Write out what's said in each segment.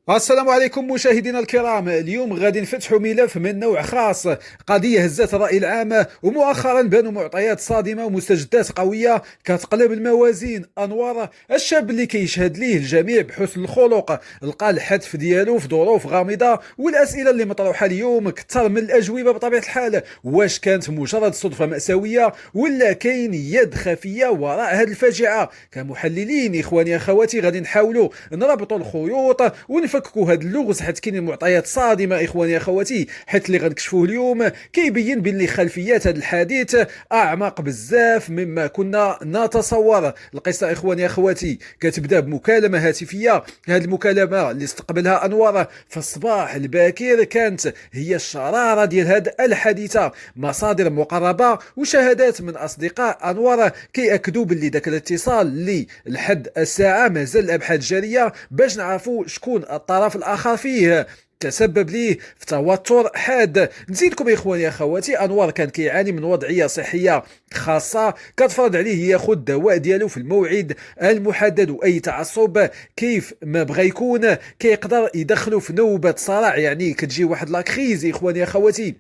السلام عليكم مشاهدينا الكرام. اليوم غادي نفتحوا ملف من نوع خاص، قضية هزت الرأي العام، ومؤخرا بانوا معطيات صادمة ومستجدات قوية كتقلب الموازين. أنوار الشاب اللي كيشهد ليه الجميع بحسن الخلق لقى الحذف ديالو في ظروف غامضة، والأسئلة اللي مطروحة اليوم كثر من الأجوبة بطبيعة الحال. واش كانت مجرد صدفة مأساوية ولا كاين يد خفية وراء هذه الفاجعة؟ كمحللين إخواني أخواتي غادي نحاولوا نربطوا الخيوط ونفككوا هذا اللغز، حيت كاينين معطيات صادمه اخواني اخواتي. حيت اللي غنكشفوه اليوم كيبين بان خلفيات هذا الحديث اعمق بزاف مما كنا نتصور. القصه اخواني اخواتي كتبدا بمكالمه هاتفيه. هذه المكالمه اللي استقبلها انوار في الصباح الباكر كانت هي الشراره ديال هذه الحادثه. مصادر مقربه وشهادات من اصدقاء انوار كيأكدوا باللي ذاك الاتصال اللي لحد الساعه مازال الابحاث جاريه باش نعرفوا شكون الطرف الآخر فيه تسبب ليه في توتر حاد. نزيدكم يا اخواني اخواتي، انوار كان كيعاني من وضعيه صحيه خاصه كتفرض عليه ياخذ الدواء ديالو في الموعد المحدد، واي تعصب كيف ما بغى يكون كيقدر يدخلو في نوبه صرع، يعني كتجي واحد لاكريز يا اخواني اخواتي.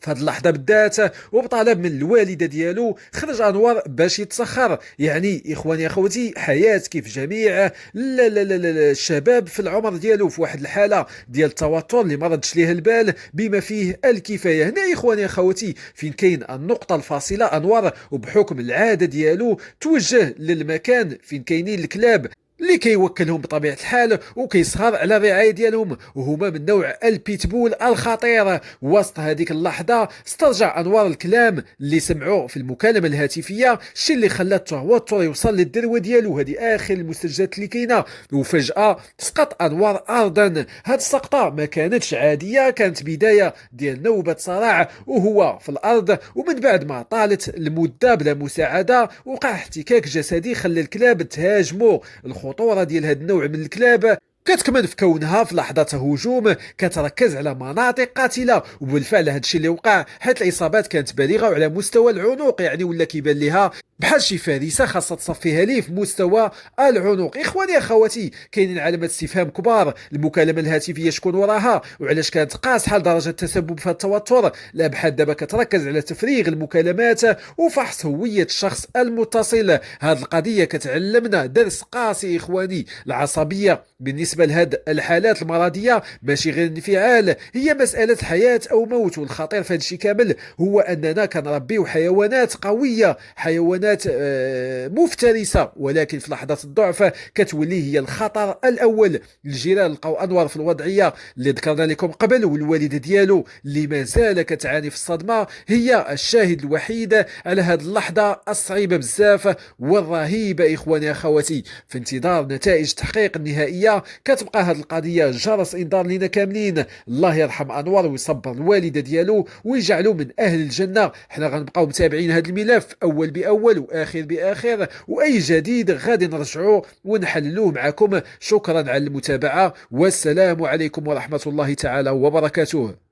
في هذه اللحظه بالذات وبطلب من الوالده ديالو خرج انوار باش يتسخر. يعني اخواني اخوتي حياه كيف جميع لا الشباب في العمر ديالو في واحد الحاله ديال التوتر اللي ما ردش ليه البال بما فيه الكفايه. هنا اخواني اخوتي فين كاين النقطه الفاصله. انوار وبحكم العاده ديالو توجه للمكان فين كاينين الكلاب اللي كيوكلهم بطبيعه الحال وكيسهر على الرعايه ديالهم، وهما من نوع البيتبول الخطير. وسط هذيك اللحظه استرجع انوار الكلام اللي سمعوه في المكالمه الهاتفيه، الشيء اللي خلى التوتر يوصل للذروه ديالو. هذه اخر المستجدات اللي كاينه. وفجاه سقط انوار ارضا. هذه السقطه ما كانتش عاديه، كانت بدايه ديال نوبه صراع وهو في الارض. ومن بعد ما طالت المده بلا مساعده وقع احتكاك جسدي خلى الكلاب تهاجموا. الخطوره ديال هذا النوع من الكلاب كتكمن في كونها في لحظة هجوم كتركز على مناطق قاتلة، وبالفعل هذا الشيء اللي وقع حيث الإصابات كانت بالغة وعلى مستوى العنق، يعني ولا كيبان لها بحال شي فريسة خاصة تصفيها ليه في مستوى العنق. إخواني أخواتي كاينين علامات استفهام كبار. المكالمة الهاتفية شكون وراها وعلاش كانت قاصحة لدرجة التسبب في التوتر؟ الأبحاث دابا كتركز على تفريغ المكالمات وفحص هوية الشخص المتصل. هذه القضية كتعلمنا درس قاسي إخواني. العصبية بالنسبة لهذه الحالات المرضية ماشي غير انفعال، هي مسألة حياة أو موت. والخطير في هذا الشيء كامل هو أننا كنربيو حيوانات قوية، حيوانات مفترسة، ولكن في لحظة الضعف كتولي هي الخطر الأول. الجيران لقاو أنوار في الوضعية اللي ذكرنا لكم قبل، والوالدة ديالو اللي ما زال كتعاني في الصدمة هي الشاهد الوحيد على هذه اللحظة الصعيبة بزاف والرهيبة. إخواني أخواتي في انتظار نتائج التحقيق النهائية كتبقى هذه القضية جرس انذار لنا كاملين. الله يرحم انوار ويصبر الوالده ديالو ويجعله من اهل الجنه. حنا غنبقاو متابعين هذا الملف اول باول واخر باخر، واي جديد غادي نرجعوه ونحللوه معكم. شكرا على المتابعه والسلام عليكم ورحمه الله تعالى وبركاته.